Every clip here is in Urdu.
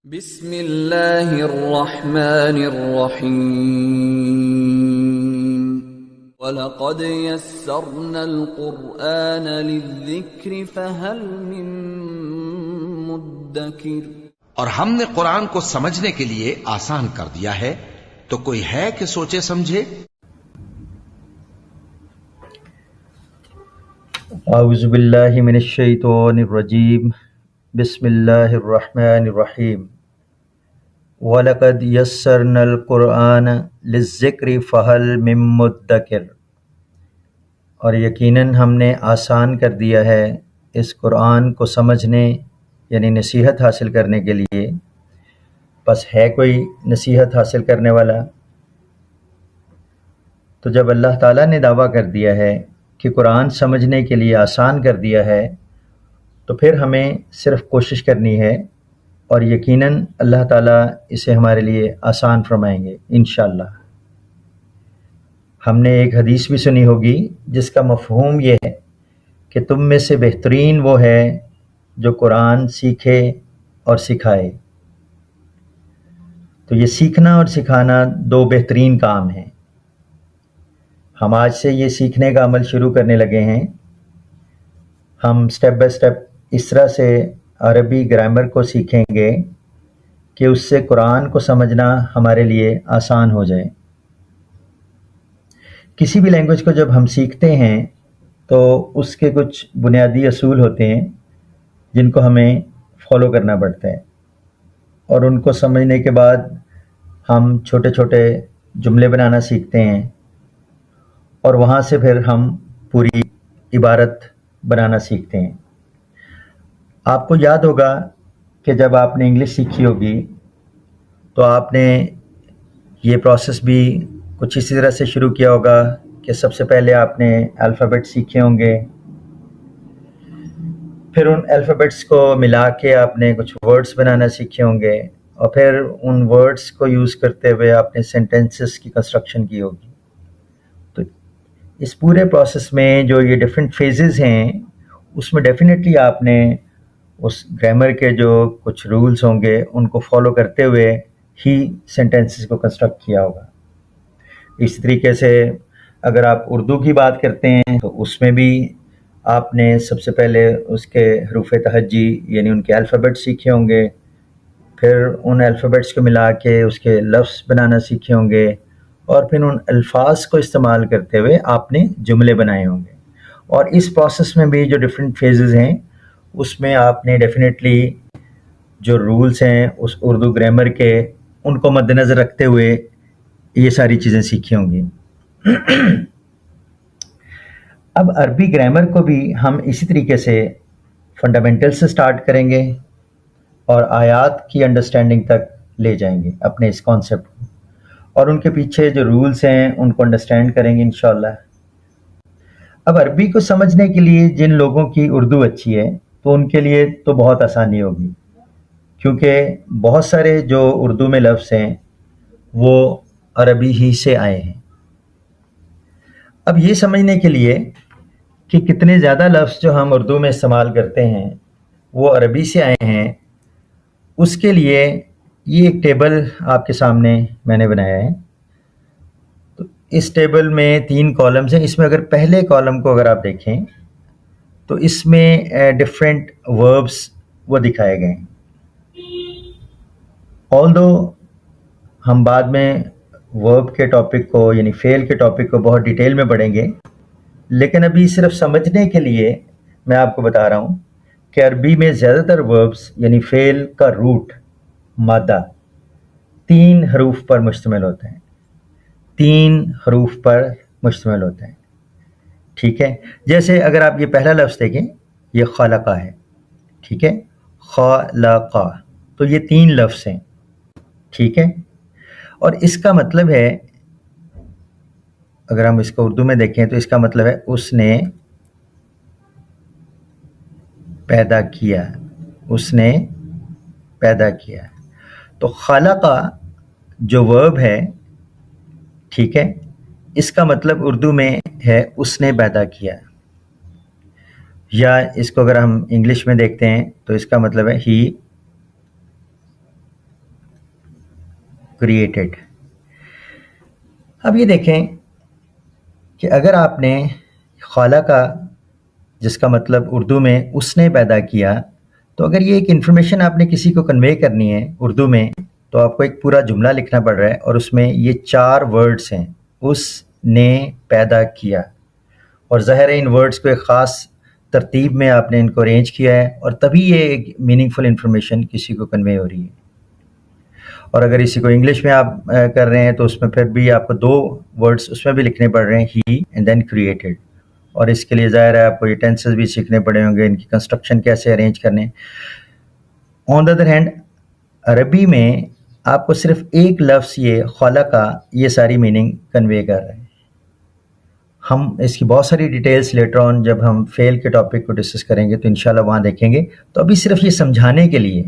بسم اللہ الرحمن الرحیم وَلَقَدْ يَسَّرْنَا الْقُرْآنَ لِلذِّكْرِ فَهَلْ مِن مُدَّكِرٍ، اور ہم نے قرآن کو سمجھنے کے لیے آسان کر دیا ہے، تو کوئی ہے کہ سوچے سمجھے؟ اعوذ باللہ من الشیطان الرجیم، بسم اللہ الرحمن الرحیم۔ وَلَقَدْ يَسَّرْنَا الْقُرْآنَ لِلذِّكْرِ فَهَلْ مِن مُدَّكِرٍ، اور یقیناً ہم نے آسان کر دیا ہے اس قرآن کو سمجھنے یعنی نصیحت حاصل کرنے کے لیے، بس ہے کوئی نصیحت حاصل کرنے والا؟ تو جب اللہ تعالیٰ نے دعویٰ کر دیا ہے کہ قرآن سمجھنے کے لیے آسان کر دیا ہے، تو پھر ہمیں صرف کوشش کرنی ہے، اور یقیناً اللہ تعالیٰ اسے ہمارے لیے آسان فرمائیں گے انشاءاللہ۔ ہم نے ایک حدیث بھی سنی ہوگی جس کا مفہوم یہ ہے کہ تم میں سے بہترین وہ ہے جو قرآن سیکھے اور سکھائے۔ تو یہ سیکھنا اور سکھانا دو بہترین کام ہیں۔ ہم آج سے یہ سیکھنے کا عمل شروع کرنے لگے ہیں۔ ہم سٹیپ بائی سٹیپ اس طرح سے عربی گرامر کو سیکھیں گے کہ اس سے قرآن کو سمجھنا ہمارے لیے آسان ہو جائے۔ کسی بھی لینگویج کو جب ہم سیکھتے ہیں تو اس کے کچھ بنیادی اصول ہوتے ہیں جن کو ہمیں فالو کرنا پڑتا ہے، اور ان کو سمجھنے کے بعد ہم چھوٹے چھوٹے جملے بنانا سیکھتے ہیں، اور وہاں سے پھر ہم پوری عبارت بنانا سیکھتے ہیں۔ آپ کو یاد ہوگا کہ جب آپ نے انگلش سیکھی ہوگی تو آپ نے یہ پروسیس بھی کچھ اسی طرح سے شروع کیا ہوگا کہ سب سے پہلے آپ نے الفابیٹ سیکھے ہوں گے، پھر ان الفابیٹس کو ملا کے آپ نے کچھ ورڈز بنانا سیکھے ہوں گے، اور پھر ان ورڈز کو یوز کرتے ہوئے آپ نے سینٹینسز کی کنسٹرکشن کی ہوگی۔ تو اس پورے پروسیس میں جو یہ ڈیفرنٹ فیزز ہیں، اس میں ڈیفینیٹلی آپ نے اس گرامر کے جو کچھ رولز ہوں گے ان کو فالو کرتے ہوئے ہی سینٹینسز کو کنسٹرکٹ کیا ہوگا۔ اس طریقے سے اگر آپ اردو کی بات کرتے ہیں تو اس میں بھی آپ نے سب سے پہلے اس کے حروف تہجی یعنی ان کے الفابیٹ سیکھے ہوں گے، پھر ان الفابیٹس کو ملا کے اس کے لفظ بنانا سیکھے ہوں گے، اور پھر ان الفاظ کو استعمال کرتے ہوئے آپ نے جملے بنائے ہوں گے۔ اور اس پروسیس میں بھی جو ڈفرینٹ فیزز ہیں اس میں آپ نے ڈیفینیٹلی جو رولز ہیں اس اردو گرامر کے ان کو مد نظر رکھتے ہوئے یہ ساری چیزیں سیکھی ہوں گی۔ اب عربی گرامر کو بھی ہم اسی طریقے سے فنڈامنٹل سے سٹارٹ کریں گے اور آیات کی انڈرسٹینڈنگ تک لے جائیں گے اپنے اس کانسیپٹ کو، اور ان کے پیچھے جو رولز ہیں ان کو انڈرسٹینڈ کریں گے انشاءاللہ۔ اب عربی کو سمجھنے کے لیے جن لوگوں کی اردو اچھی ہے تو ان کے لیے تو بہت آسانی ہوگی، کیونکہ بہت سارے جو اردو میں لفظ ہیں وہ عربی ہی سے آئے ہیں۔ اب یہ سمجھنے کے لیے کہ کتنے زیادہ لفظ جو ہم اردو میں استعمال کرتے ہیں وہ عربی سے آئے ہیں، اس کے لیے یہ ایک ٹیبل آپ کے سامنے میں نے بنایا ہے۔ تو اس ٹیبل میں 3 کالمز ہیں۔ اس میں اگر پہلے کالم کو اگر آپ دیکھیں تو اس میں ڈفرینٹ وربس وہ دکھائے گئے ہیں۔ آلدو ہم بعد میں ورب کے ٹاپک کو یعنی فعل کے ٹاپک کو بہت ڈیٹیل میں پڑھیں گے، لیکن ابھی صرف سمجھنے کے لیے میں آپ کو بتا رہا ہوں کہ عربی میں زیادہ تر وربس یعنی فعل کا روٹ مادہ 3 حروف پر مشتمل ہوتے ہیں، 3 حروف پر مشتمل ہوتے ہیں، ٹھیک ہے؟ جیسے اگر آپ یہ پہلا لفظ دیکھیں، یہ خلقہ ہے، ٹھیک ہے؟ خلقہ، تو یہ 3 لفظ ہیں، ٹھیک ہے؟ اور اس کا مطلب ہے، اگر ہم اس کو اردو میں دیکھیں تو اس کا مطلب ہے اس نے پیدا کیا، اس نے پیدا کیا۔ تو خلقہ جو ورب ہے، ٹھیک ہے، اس کا مطلب اردو میں ہے اس نے پیدا کیا، یا اس کو اگر ہم انگلش میں دیکھتے ہیں تو اس کا مطلب ہے ہی کریٹڈ. اب یہ دیکھیں کہ اگر آپ نے خالقہ جس کا مطلب اردو میں اس نے پیدا کیا، تو اگر یہ ایک انفارمیشن آپ نے کسی کو کنوے کرنی ہے اردو میں تو آپ کو ایک پورا جملہ لکھنا پڑ رہا ہے، اور اس میں یہ 4 ورڈز ہیں، اس نے پیدا کیا، اور ظاہر ہے ان ورڈز کو ایک خاص ترتیب میں آپ نے ان کو ارینج کیا ہے، اور تبھی یہ ایک میننگ فل انفارمیشن کسی کو کنوے ہو رہی ہے. اور اگر اسی کو انگلش میں آپ کر رہے ہیں تو اس میں پھر بھی آپ کو 2 ورڈز اس میں بھی لکھنے پڑ رہے ہیں، ہی اینڈ دین کریٹڈ. اور اس کے لیے ظاہر ہے آپ کو یہ ٹینسز بھی سیکھنے پڑے ہوں گے، ان کی کنسٹرکشن کیسے ارینج کرنے. آن دا ادر ہینڈ عربی میں آپ کو صرف ایک لفظ یہ خلقہ یہ ساری میننگ کنوے کر رہے ہیں. ہم اس کی بہت ساری ڈیٹیلز لیٹر آن جب ہم فعل کے ٹاپک کو ڈسکس کریں گے تو انشاءاللہ وہاں دیکھیں گے. تو ابھی صرف یہ سمجھانے کے لیے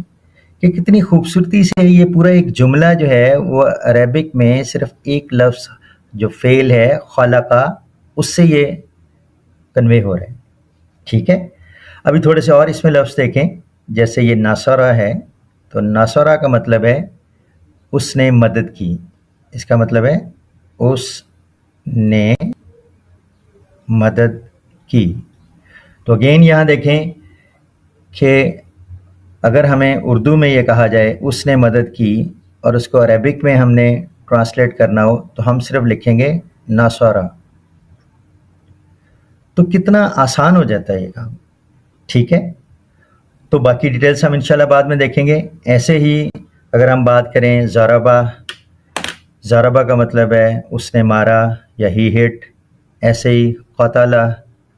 کہ کتنی خوبصورتی سے یہ پورا ایک جملہ جو ہے وہ عربک میں صرف ایک لفظ جو فعل ہے خلقہ اس سے یہ کنوے ہو رہے ہیں. ٹھیک ہے، ابھی تھوڑے سے اور اس میں لفظ دیکھیں. جیسے یہ ناصرہ ہے، تو ناصرہ کا مطلب ہے اس نے مدد کی. اس کا مطلب ہے اس نے مدد کی. تو اگین یہاں دیکھیں کہ اگر ہمیں اردو میں یہ کہا جائے اس نے مدد کی اور اس کو عربک میں ہم نے ٹرانسلیٹ کرنا ہو تو ہم صرف لکھیں گے ناصرہ. تو کتنا آسان ہو جاتا ہے یہ کام. ٹھیک ہے، تو باقی ڈیٹیلز ہم انشاءاللہ بعد میں دیکھیں گے. ایسے ہی اگر ہم بات کریں ضربہ، ضربہ کا مطلب ہے اس نے مارا یا ہی ہٹ. ایسے ہی قتل،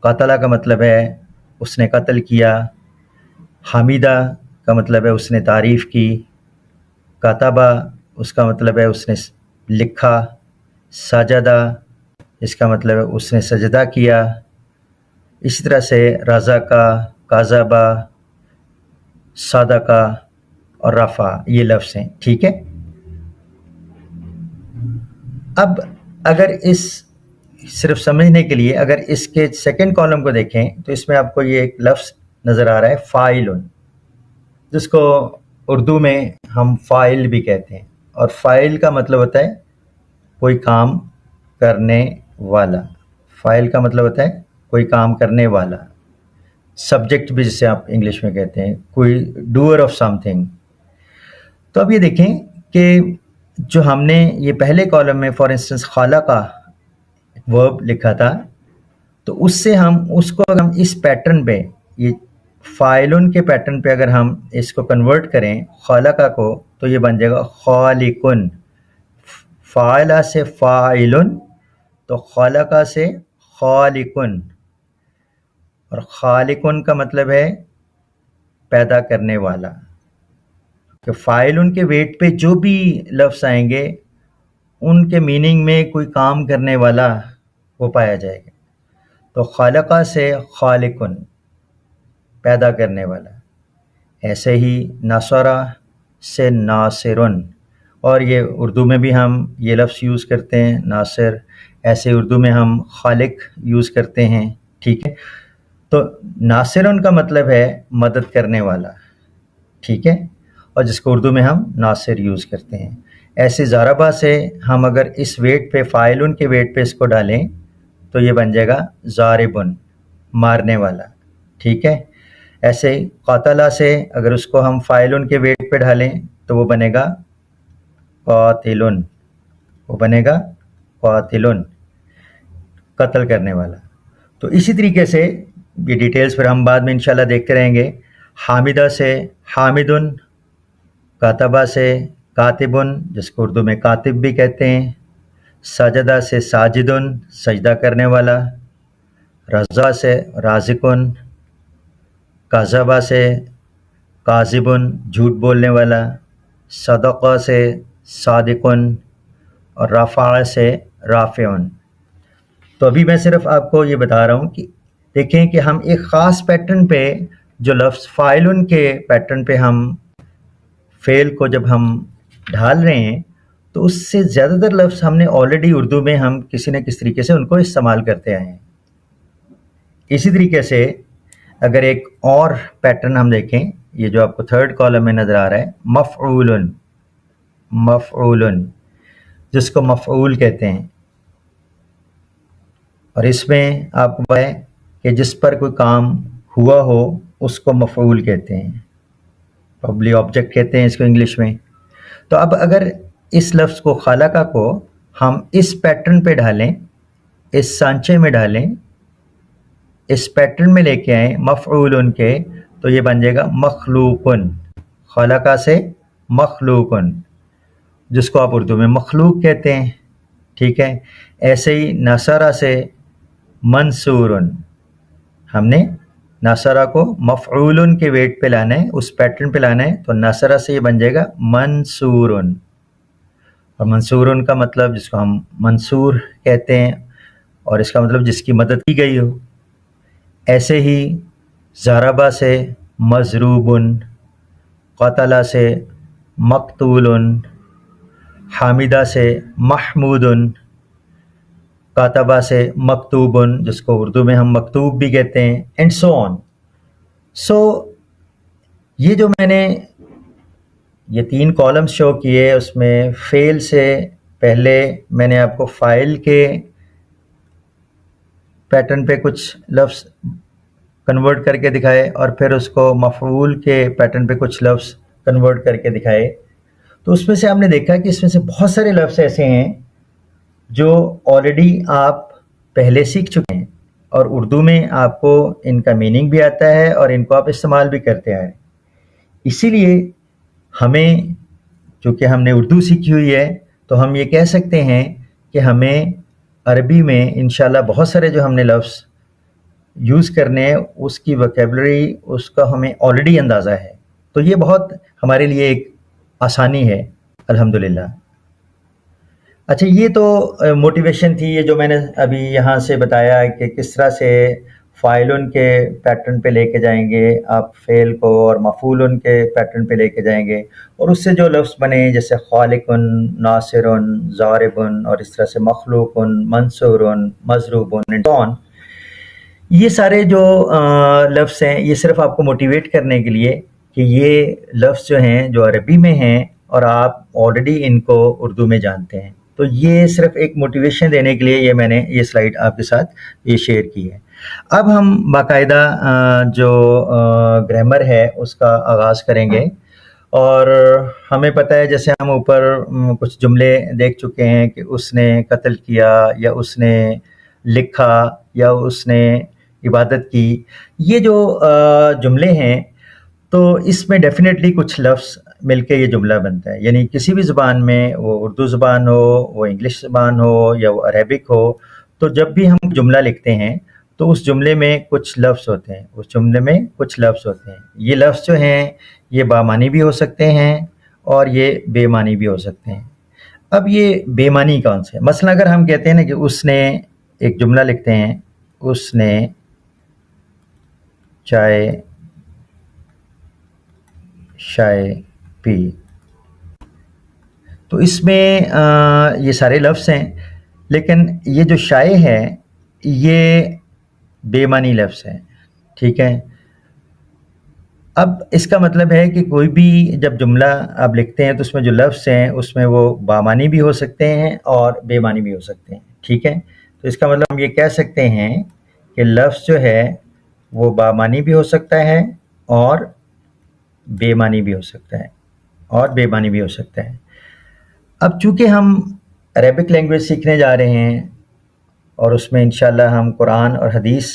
قتل کا مطلب ہے اس نے قتل کیا. حمیدہ کا مطلب ہے اس نے تعریف کی. کتبہ اس کا مطلب ہے اس نے لکھا. سجدہ اس کا مطلب ہے اس نے سجدہ کیا. اسی طرح سے رزقہ، کذبہ، صدقہ اور رفع یہ لفظ ہیں. ٹھیک ہے، اب اگر اس صرف سمجھنے کے لیے اگر اس کے سیکنڈ کالم کو دیکھیں تو اس میں آپ کو یہ ایک لفظ نظر آ رہا ہے فاعل، جس کو اردو میں ہم فاعل بھی کہتے ہیں. اور فاعل کا مطلب ہوتا ہے کوئی کام کرنے والا. فاعل کا مطلب ہوتا ہے کوئی کام کرنے والا. سبجیکٹ بھی جسے آپ انگلش میں کہتے ہیں، کوئی ڈوئر آف سم تھنگ. تو اب یہ دیکھیں کہ جو ہم نے یہ پہلے کالم میں فار انسٹنس خالقہ ورب لکھا تھا، تو اس سے ہم اس کو اگر ہم اس پیٹرن پہ یہ فاعلن کے پیٹرن پہ اگر ہم اس کو کنورٹ کریں خالقہ کو تو یہ بن جائے گا خالقن. فاعلہ سے فاعلن تو خالقہ سے خالقن. اور خالقن کا مطلب ہے پیدا کرنے والا. کہ فاعلن کے ویٹ پہ جو بھی لفظ آئیں گے ان کے میننگ میں کوئی کام کرنے والا وہ پایا جائے گا. تو خالقہ سے خالقن پیدا کرنے والا. ایسے ہی ناصرہ سے ناصرن، اور یہ اردو میں بھی ہم یہ لفظ یوز کرتے ہیں ناصر. ایسے اردو میں ہم خالق یوز کرتے ہیں. ٹھیک ہے، تو ناصرن کا مطلب ہے مدد کرنے والا. ٹھیک ہے، اور جس کو اردو میں ہم ناصر یوز کرتے ہیں. ایسے ضربہ سے ہم اگر اس ویٹ پہ فاعلن کے ویٹ پہ اس کو ڈالیں تو یہ بن جائے گا ضاربن، مارنے والا. ٹھیک ہے، ایسے ہی قاتلہ سے اگر اس کو ہم فاعلن کے ویٹ پہ ڈالیں تو وہ بنے گا قاتلن. وہ بنے گا قاتلن، قتل کرنے والا. تو اسی طریقے سے یہ ڈیٹیلز پھر ہم بعد میں انشاءاللہ دیکھتے رہیں گے. حامدہ سے حامدن، کاتبہ سے کاتبن جس کو اردو میں کاتب بھی کہتے ہیں. سجدہ سے ساجدن، سجدہ کرنے والا. رضا سے رازقن. کذبہ سے کاذبن، جھوٹ بولنے والا. صدقہ سے صادقن، اور رفع سے رافعن. تو ابھی میں صرف آپ کو یہ بتا رہا ہوں کہ دیکھیں کہ ہم ایک خاص پیٹرن پہ جو لفظ فاعلن کے پیٹرن پہ ہم فعل کو جب ہم ڈھال رہے ہیں تو اس سے زیادہ تر لفظ ہم نے آلریڈی اردو میں ہم کسی نہ کسی طریقے سے ان کو استعمال کرتے آئے ہیں. اسی طریقے سے اگر ایک اور پیٹرن ہم دیکھیں، یہ جو آپ کو تھرڈ کالم میں نظر آ رہا ہے مفعولن. مفعولن، جس کو مفعول کہتے ہیں. اور اس میں آپ کو پتہ ہے کہ جس پر کوئی کام ہوا ہو اس کو مفعول کہتے ہیں، پبلی آبجیکٹ کہتے ہیں اس کو انگلش میں. تو اب اگر اس لفظ کو خلقہ کو ہم اس پیٹرن پہ ڈالیں، اس سانچے میں ڈالیں، اس پیٹرن میں لے کے آئیں مفعولن کے، تو یہ بن جائے گا مخلوقن. خلقہ سے مخلوقن، جس کو آپ اردو میں مخلوق کہتے ہیں. ٹھیک ہے. ایسے ہی نصرہ سے منصورن، ہم نے نصرہ کو مفعولن کے ویٹ پہ لانا ہے، اس پیٹرن پہ لانا ہے، تو نصرہ سے یہ بن جائے گا منصورن. اور منصورن کا مطلب جس کو ہم منصور کہتے ہیں، اور اس کا مطلب جس کی مدد کی گئی ہو. ایسے ہی ضربہ سے مضروبن، قتلہ سے مقتولن، حامدہ سے محمودن، کاتبہ سے مکتوبن، جس کو اردو میں ہم مکتوب بھی کہتے ہیں، اینڈ سو آن. سو یہ جو میں نے یہ 3 کالمز شو کیے، اس میں فعل سے پہلے میں نے آپ کو فاعل کے پیٹرن پہ کچھ لفظ کنورٹ کر کے دکھائے، اور پھر اس کو مفعول کے پیٹرن پہ کچھ لفظ کنورٹ کر کے دکھائے. تو اس میں سے آپ نے دیکھا کہ اس میں سے بہت سارے لفظ ایسے ہیں جو آلریڈی آپ پہلے سیکھ چکے ہیں، اور اردو میں آپ کو ان کا میننگ بھی آتا ہے اور ان کو آپ استعمال بھی کرتے آئے. اسی لیے ہمیں، چونکہ ہم نے اردو سیکھی ہوئی ہے، تو ہم یہ کہہ سکتے ہیں کہ ہمیں عربی میں انشاءاللہ بہت سارے جو ہم نے لفظ یوز کرنے ہیں، اس کی ویکیبلری، اس کا ہمیں آلریڈی اندازہ ہے. تو یہ بہت ہمارے لیے ایک آسانی ہے الحمدللہ. اچھا، یہ تو موٹیویشن تھی، یہ جو میں نے ابھی یہاں سے بتایا کہ کس طرح سے فاعلن کے پیٹرن پہ لے کے جائیں گے آپ فعل کو، اور مفعولن کے پیٹرن پہ لے کے جائیں گے، اور اس سے جو لفظ بنے جیسے خالقن، ناصرن، ضاربن، اور اس طرح سے مخلوقن، منصورن، مضروبن، یہ سارے جو لفظ ہیں یہ صرف آپ کو موٹیویٹ کرنے کے لیے کہ یہ لفظ جو ہیں جو عربی میں ہیں اور آپ آلریڈی ان کو اردو میں جانتے ہیں. تو یہ صرف ایک موٹیویشن دینے کے لیے یہ میں نے یہ سلائیڈ آپ کے ساتھ یہ شیئر کی ہے. اب ہم باقاعدہ جو گرامر ہے اس کا آغاز کریں گے. اور ہمیں پتہ ہے جیسے ہم اوپر کچھ جملے دیکھ چکے ہیں کہ اس نے قتل کیا، یا اس نے لکھا، یا اس نے عبادت کی. یہ جو جملے ہیں تو اس میں ڈیفینیٹلی کچھ لفظ مل کے یہ جملہ بنتا ہے. یعنی کسی بھی زبان میں، وہ اردو زبان ہو، وہ انگلش زبان ہو، یا وہ عربک ہو، تو جب بھی ہم جملہ لکھتے ہیں تو اس جملے میں کچھ لفظ ہوتے ہیں، اس جملے میں کچھ لفظ ہوتے ہیں. یہ لفظ جو ہیں یہ بامعنی بھی ہو سکتے ہیں اور یہ بے معنی بھی ہو سکتے ہیں. اب یہ بے معنی کون سے ہیں؟ مثلا اگر ہم کہتے ہیں نا کہ اس نے، ایک جملہ لکھتے ہیں، اس نے چائے شائے پی، تو اس میں یہ سارے لفظ ہیں، لیکن یہ جو شائے ہے یہ بے معنی لفظ ہے. ٹھیک ہے. اب اس کا مطلب ہے کہ کوئی بھی جب جملہ آپ لکھتے ہیں تو اس میں جو لفظ ہیں اس میں وہ بامعنی بھی ہو سکتے ہیں اور بے معنی بھی ہو سکتے ہیں. ٹھیک ہے. تو اس کا مطلب ہم یہ کہہ سکتے ہیں کہ لفظ جو ہے وہ بامعنی بھی ہو سکتا ہے اور بے معنی بھی ہو سکتا ہے، اور بے معنی بھی ہو سکتا ہے. اب چونکہ ہم عربک لینگویج سیکھنے جا رہے ہیں اور اس میں انشاءاللہ ہم قرآن اور حدیث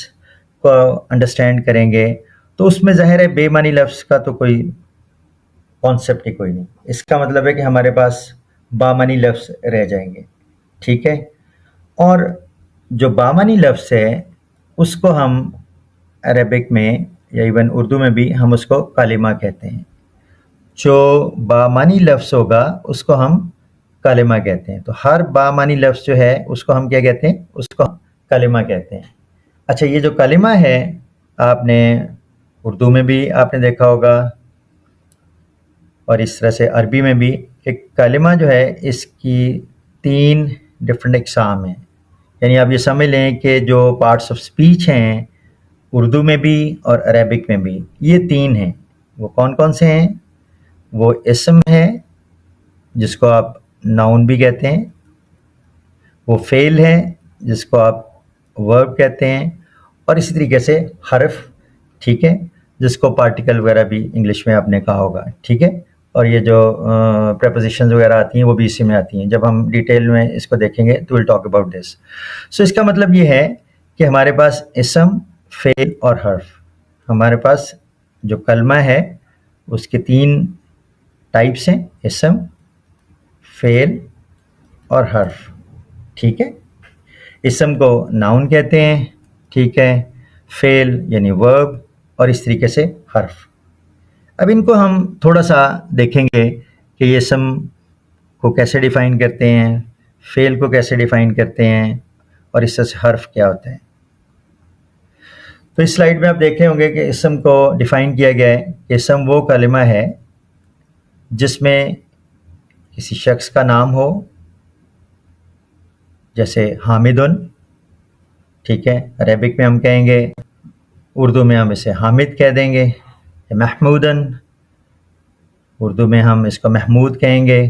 کو انڈرسٹینڈ کریں گے، تو اس میں ظاہر ہے بے معنی لفظ کا تو کوئی کانسیپٹ ہی کوئی نہیں. اس کا مطلب ہے کہ ہمارے پاس بامعنی لفظ رہ جائیں گے. ٹھیک ہے. اور جو بامعنی لفظ ہے اس کو ہم عربک میں یا ایون اردو میں بھی ہم اس کو کلمہ کہتے ہیں. جو بامعنی لفظ ہوگا اس کو ہم کلمہ کہتے ہیں. تو ہر بامعنی لفظ جو ہے اس کو ہم کیا کہتے ہیں؟ اس کو ہم کلمہ کہتے ہیں. اچھا، یہ جو کلمہ ہے آپ نے اردو میں بھی آپ نے دیکھا ہوگا، اور اس طرح سے عربی میں بھی. ایک کلمہ جو ہے اس کی 3 ڈفرینٹ اقسام ہیں. یعنی آپ یہ سمجھ لیں کہ جو پارٹس آف سپیچ ہیں اردو میں بھی اور عربک میں بھی، یہ 3 ہیں. وہ کون کون سے ہیں؟ وہ اسم ہے، جس کو آپ ناؤن بھی کہتے ہیں، وہ فعل ہے جس کو آپ ورب کہتے ہیں، اور اسی طریقے سے حرف، ٹھیک ہے، جس کو پارٹیکل وغیرہ بھی انگلش میں آپ نے کہا ہوگا، ٹھیک ہے، اور یہ جو پریپوزیشنز وغیرہ آتی ہیں وہ بھی اسی میں آتی ہیں. جب ہم ڈیٹیل میں اس کو دیکھیں گے تو ول ٹاک اباؤٹ دس. سو اس کا مطلب یہ ہے کہ ہمارے پاس اسم، فعل اور حرف، ہمارے پاس جو کلمہ ہے اس کے 3 ٹائپس ہیں، اسم، فعل اور حرف، ٹھیک ہے. اسم کو ناؤن کہتے ہیں، ٹھیک ہے، فعل یعنی ورب، اور اس طریقے سے حرف. اب ان کو ہم تھوڑا سا دیکھیں گے کہ یہ اسم کو کیسے ڈیفائن کرتے ہیں، فعل کو کیسے ڈیفائن کرتے ہیں، اور اس سے حرف کیا ہوتا ہے. تو اس سلائیڈ میں آپ دیکھ رہے ہوں گے کہ اسم کو ڈیفائن کیا گیا ہے کہ اسم وہ کلمہ ہے جس میں کسی شخص کا نام ہو، جیسے حامدن، ٹھیک ہے، عربک میں ہم کہیں گے، اردو میں ہم اسے حامد کہہ دیں گے. محمودن، اردو میں ہم اس کو محمود کہیں گے.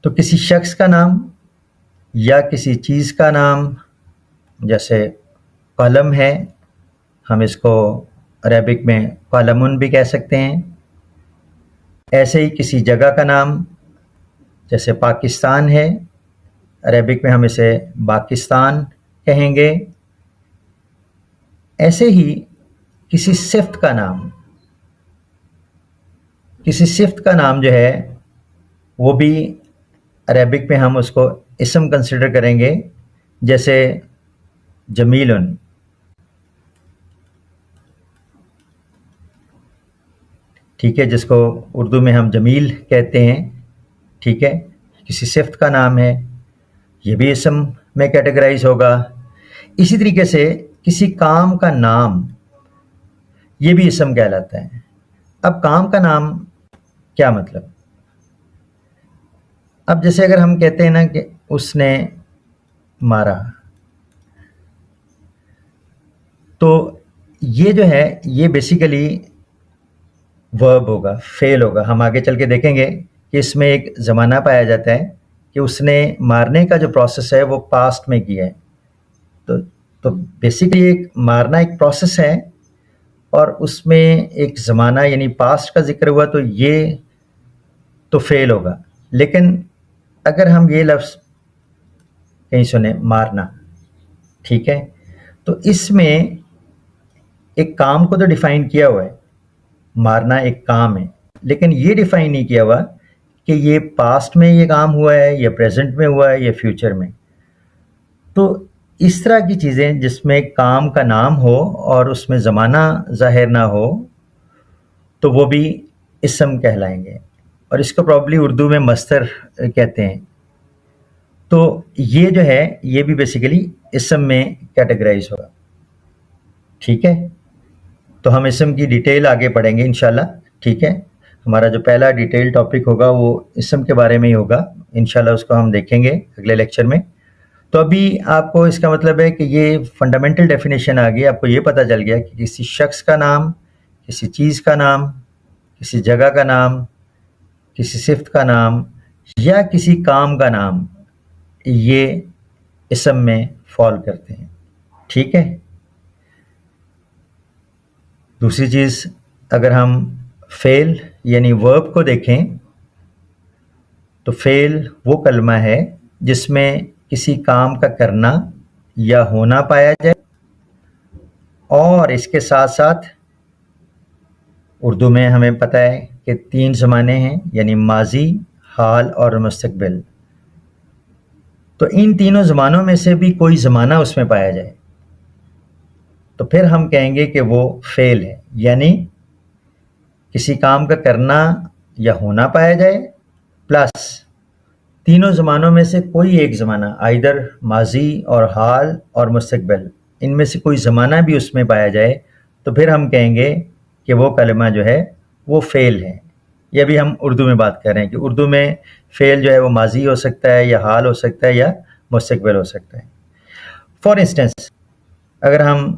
تو کسی شخص کا نام یا کسی چیز کا نام، جیسے قلم ہے، ہم اس کو عربک میں قلمن بھی کہہ سکتے ہیں. ایسے ہی کسی جگہ کا نام، جیسے پاکستان ہے، عربک میں ہم اسے باکستان کہیں گے. ایسے ہی کسی صفت کا نام، کسی صفت کا نام جو ہے وہ بھی عربک میں ہم اس کو اسم کنسیڈر کریں گے، جیسے جمیلن، ٹھیک ہے، جس کو اردو میں ہم جمیل کہتے ہیں، ٹھیک ہے، کسی صفت کا نام ہے، یہ بھی اسم میں کیٹیگرائز ہوگا. اسی طریقے سے کسی کام کا نام، یہ بھی اسم کہلاتا ہے. اب کام کا نام کیا مطلب؟ اب جیسے اگر ہم کہتے ہیں نا کہ اس نے مارا، تو یہ جو ہے یہ بیسیکلی ورب ہوگا، فعل ہوگا. ہم آگے چل کے دیکھیں گے کہ اس میں ایک زمانہ پایا جاتا ہے کہ اس نے مارنے کا جو پروسیس ہے وہ پاسٹ میں کیا ہے. تو بیسیکلی ایک مارنا ایک پروسیس ہے، اور اس میں ایک زمانہ یعنی پاسٹ کا ذکر ہوا، تو یہ تو فعل ہوگا. لیکن اگر ہم یہ لفظ کہیں سنیں، مارنا، ٹھیک ہے، تو اس میں ایک کام کو تو ڈیفائن کیا ہوا ہے، مارنا ایک کام ہے، لیکن یہ ڈیفائن نہیں کیا ہوا کہ یہ پاسٹ میں یہ کام ہوا ہے یا پریزنٹ میں ہوا ہے یا فیوچر میں. تو اس طرح کی چیزیں جس میں کام کا نام ہو اور اس میں زمانہ ظاہر نہ ہو، تو وہ بھی اسم کہلائیں گے، اور اس کو پرابلی اردو میں مصدر کہتے ہیں. تو یہ جو ہے یہ بھی بیسیکلی اسم میں کیٹیگرائز ہوگا، ٹھیک ہے. تو ہم اسم کی ڈیٹیل آگے پڑھیں گے انشاءاللہ، ٹھیک ہے. ہمارا جو پہلا ڈیٹیل ٹاپک ہوگا وہ اسم کے بارے میں ہی ہوگا انشاءاللہ، اس کو ہم دیکھیں گے اگلے لیکچر میں. تو ابھی آپ کو اس کا مطلب ہے کہ یہ فنڈامنٹل ڈیفینیشن آ گئی، آپ کو یہ پتہ چل گیا کہ کسی شخص کا نام، کسی چیز کا نام، کسی جگہ کا نام، کسی صفت کا نام یا کسی کام کا نام، یہ اسم میں فال کرتے ہیں، ٹھیک ہے. دوسری چیز، اگر ہم فعل یعنی ورب کو دیکھیں تو فعل وہ کلمہ ہے جس میں کسی کام کا کرنا یا ہونا پایا جائے، اور اس کے ساتھ ساتھ اردو میں ہمیں پتہ ہے کہ 3 زمانے ہیں، یعنی ماضی، حال اور مستقبل. تو ان تینوں زمانوں میں سے بھی کوئی زمانہ اس میں پایا جائے تو پھر ہم کہیں گے کہ وہ فعل ہے، یعنی کسی کام کا کرنا یا ہونا پایا جائے پلس تینوں زمانوں میں سے کوئی ایک زمانہ، آئیدر ماضی اور حال اور مستقبل، ان میں سے کوئی زمانہ بھی اس میں پایا جائے، تو پھر ہم کہیں گے کہ وہ کلمہ جو ہے وہ فعل ہے. یہ بھی ہم اردو میں بات کر رہے ہیں کہ اردو میں فعل جو ہے وہ ماضی ہو سکتا ہے یا حال ہو سکتا ہے یا مستقبل ہو سکتا ہے. فار انسٹنس، اگر ہم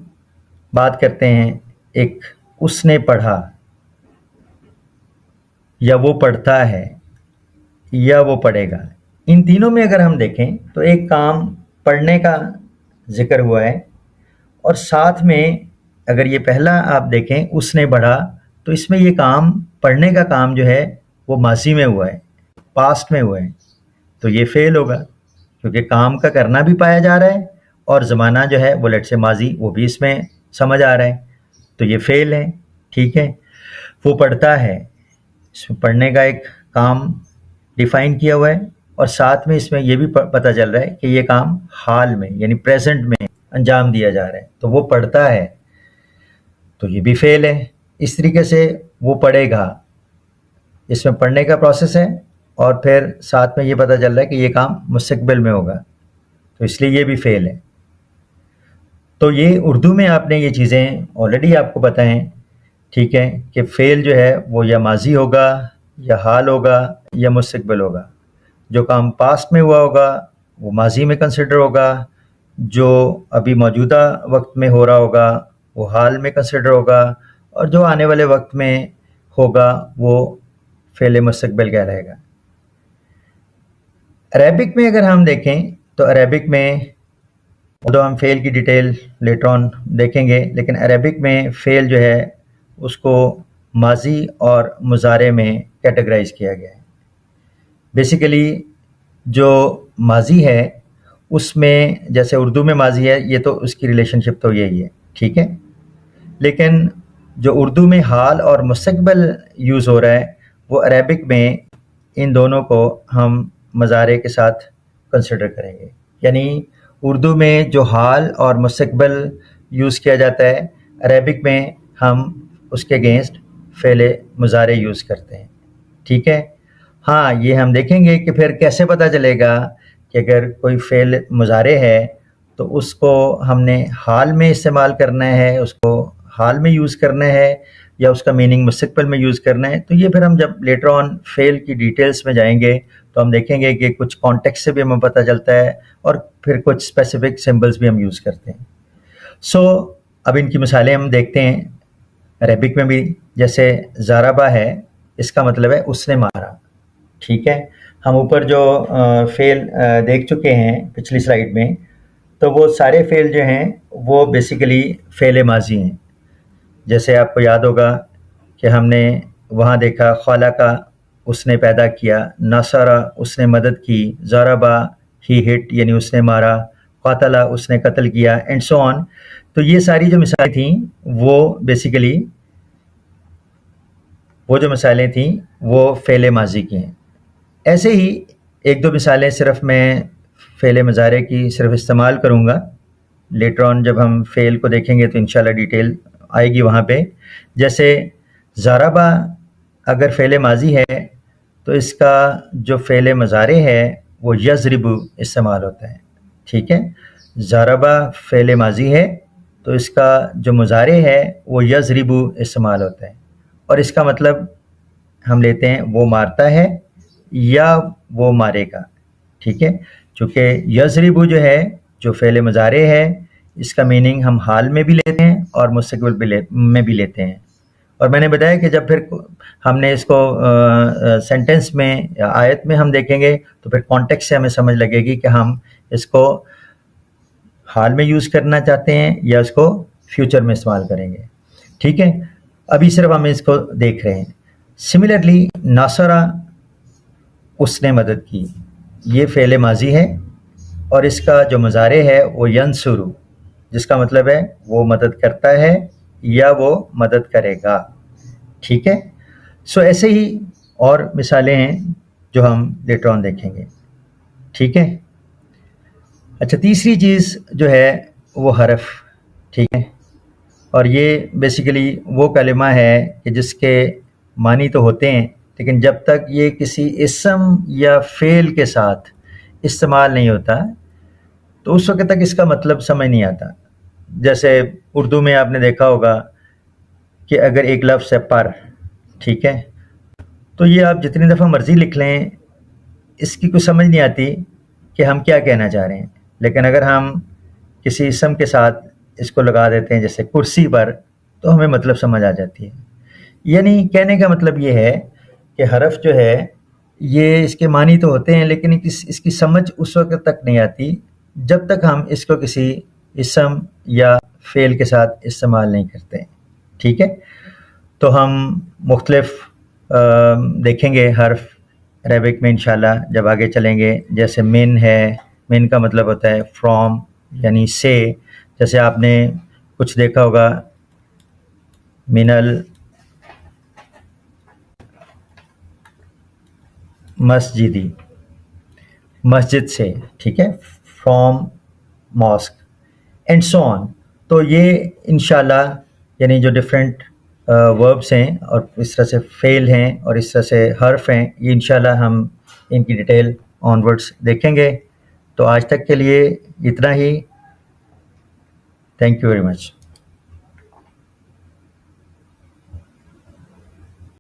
بات کرتے ہیں ایک اس نے پڑھا یا وہ پڑھتا ہے یا وہ پڑھے گا. ان تینوں میں اگر ہم دیکھیں تو ایک کام پڑھنے کا ذکر ہوا ہے، اور ساتھ میں اگر یہ پہلا آپ دیکھیں اس نے پڑھا، تو اس میں یہ کام پڑھنے کا کام جو ہے وہ ماضی میں ہوا ہے، پاسٹ میں ہوا ہے، تو یہ فعل ہوگا کیونکہ کام کا کرنا بھی پایا جا رہا ہے اور زمانہ جو ہے وہ لیٹ سے ماضی وہ بھی اس میں سمجھ آ رہا ہے، تو یہ فعل ہے. ٹھیک ہے، وہ پڑھتا ہے، اس میں پڑھنے کا ایک کام ڈیفائن کیا ہوا ہے، اور ساتھ میں اس میں یہ بھی پتہ چل رہا ہے کہ یہ کام حال میں یعنی پریزنٹ میں انجام دیا جا رہا ہے، تو وہ پڑھتا ہے، تو یہ بھی فعل ہے. اس طریقے سے وہ پڑھے گا، اس میں پڑھنے کا پروسیس ہے، اور پھر ساتھ میں یہ پتہ چل رہا ہے کہ یہ کام مستقبل میں ہوگا، تو اس لیے یہ بھی فعل ہے. تو یہ اردو میں آپ نے یہ چیزیں آلریڈی آپ کو پتہ ہیں. ٹھیک ہے، کہ فعل جو ہے وہ یا ماضی ہوگا یا حال ہوگا یا مستقبل ہوگا. جو کام پاسٹ میں ہوا ہوگا وہ ماضی میں کنسیڈر ہوگا، جو ابھی موجودہ وقت میں ہو رہا ہوگا وہ حال میں کنسیڈر ہوگا، اور جو آنے والے وقت میں ہوگا وہ فعل مستقبل کہلائے گا. عربک میں اگر ہم دیکھیں تو عربک میں ہم فعل کی ڈیٹیل لیٹر آن دیکھیں گے، لیکن عربک میں فعل جو ہے اس کو ماضی اور مضارع میں کیٹیگرائز کیا گیا ہے. بیسیکلی جو ماضی ہے اس میں جیسے اردو میں ماضی ہے، یہ تو اس کی ریلیشن شپ تو یہی ہے. ٹھیک ہے، لیکن جو اردو میں حال اور مستقبل یوز ہو رہا ہے وہ عربک میں ان دونوں کو ہم مضارع کے ساتھ کنسیڈر کریں گے. یعنی اردو میں جو حال اور مستقبل یوز کیا جاتا ہے، عربک میں ہم اس کے اگینسٹ فعل مضارع یوز کرتے ہیں. ٹھیک ہے، ہاں یہ ہم دیکھیں گے کہ پھر کیسے پتہ چلے گا کہ اگر کوئی فعل مضارع ہے تو اس کو ہم نے حال میں استعمال کرنا ہے، اس کو حال میں یوز کرنا ہے، یا اس کا میننگ مستقبل میں یوز کرنا ہے. تو یہ پھر ہم جب لیٹر آن فعل کی ڈیٹیلز میں جائیں گے تو ہم دیکھیں گے کہ کچھ کانٹیکس سے بھی ہمیں پتہ چلتا ہے، اور پھر کچھ اسپیسیفک سمبلز بھی ہم یوز کرتے ہیں. سو اب ان کی مثالیں ہم دیکھتے ہیں. عربک میں بھی جیسے ضربہ ہے، اس کا مطلب ہے اس نے مارا. ٹھیک ہے، ہم اوپر جو فعل دیکھ چکے ہیں پچھلی سلائیڈ میں، تو وہ سارے فعل جو ہیں وہ بیسیکلی فعل ماضی ہیں. جیسے آپ کو یاد ہوگا کہ ہم نے وہاں دیکھا خلق اس نے پیدا کیا، نصر اس نے مدد کی، ضربہ ہی ہٹ یعنی اس نے مارا، قتل اس نے قتل کیا، اینڈ سو آن. تو یہ ساری جو مثالیں تھیں وہ بیسیکلی وہ جو مثالیں تھیں وہ فعل ماضی کی ہیں. ایسے ہی ایک دو مثالیں صرف میں فعل مضارع کی صرف استعمال کروں گا. لیٹر آن جب ہم فعل کو دیکھیں گے تو انشاءاللہ ڈیٹیل آئے گی وہاں پہ. جیسے ضربہ اگر فعل ماضی ہے تو اس کا جو فعل مضارع ہے وہ یضرب استعمال ہوتا ہے. ٹھیک ہے، ضربہ فعل ماضی ہے تو اس کا جو مضارع ہے وہ یضرب استعمال ہوتا ہے، اور اس کا مطلب ہم لیتے ہیں وہ مارتا ہے یا وہ مارے گا. ٹھیک ہے، چونکہ یضرب جو ہے جو فعل مضارع ہے اس کا میننگ ہم حال میں بھی لیتے ہیں اور مستقبل میں بھی لیتے ہیں. اور میں نے بتایا کہ جب پھر ہم نے اس کو سینٹنس میں یا آیت میں ہم دیکھیں گے تو پھر کانٹیکس سے ہمیں سمجھ لگے گی کہ ہم اس کو حال میں یوز کرنا چاہتے ہیں یا اس کو فیوچر میں استعمال کریں گے. ٹھیک ہے، ابھی صرف ہم اس کو دیکھ رہے ہیں. سملرلی ناصرہ اس نے مدد کی، یہ فعل ماضی ہے، اور اس کا جو مضارع ہے وہ ینصر، جس کا مطلب ہے وہ مدد کرتا ہے یا وہ مدد کرے گا. ٹھیک ہے، سو ایسے ہی اور مثالیں ہیں جو ہم لیٹر آن دیکھیں گے. ٹھیک ہے، اچھا تیسری چیز جو ہے وہ حرف. ٹھیک ہے، اور یہ بیسیکلی وہ کلمہ ہے کہ جس کے معنی تو ہوتے ہیں لیکن جب تک یہ کسی اسم یا فعل کے ساتھ استعمال نہیں ہوتا تو اس وقت تک اس کا مطلب سمجھ نہیں آتا. جیسے اردو میں آپ نے دیکھا ہوگا کہ اگر ایک لفظ ہے پر، ٹھیک ہے، تو یہ آپ جتنی دفعہ مرضی لکھ لیں اس کی کوئی سمجھ نہیں آتی کہ ہم کیا کہنا چاہ رہے ہیں. لیکن اگر ہم کسی اسم کے ساتھ اس کو لگا دیتے ہیں جیسے کرسی پر، تو ہمیں مطلب سمجھ آ جاتی ہے. یعنی کہنے کا مطلب یہ ہے کہ حرف جو ہے یہ اس کے معنی تو ہوتے ہیں لیکن اس کی سمجھ اس وقت تک نہیں آتی جب تک ہم اس کو کسی اسم یا فعل کے ساتھ استعمال نہیں کرتے. ٹھیک ہے، تو ہم مختلف دیکھیں گے حرف عربک میں انشاءاللہ جب آگے چلیں گے. جیسے من ہے، من کا مطلب ہوتا ہے فرام یعنی سے. جیسے آپ نے کچھ دیکھا ہوگا من المسجدی، مسجد سے. ٹھیک ہے، فرام ماسک اینڈ سو آن. تو یہ انشاءاللہ یعنی جو ڈفرینٹ وربس ہیں اور اس طرح سے فعل ہیں اور اس طرح سے حرف ہیں، یہ انشاءاللہ ہم ان کی ڈیٹیل آن ورڈس دیکھیں گے. تو آج تک کے لیے اتنا ہی. Thank you very much.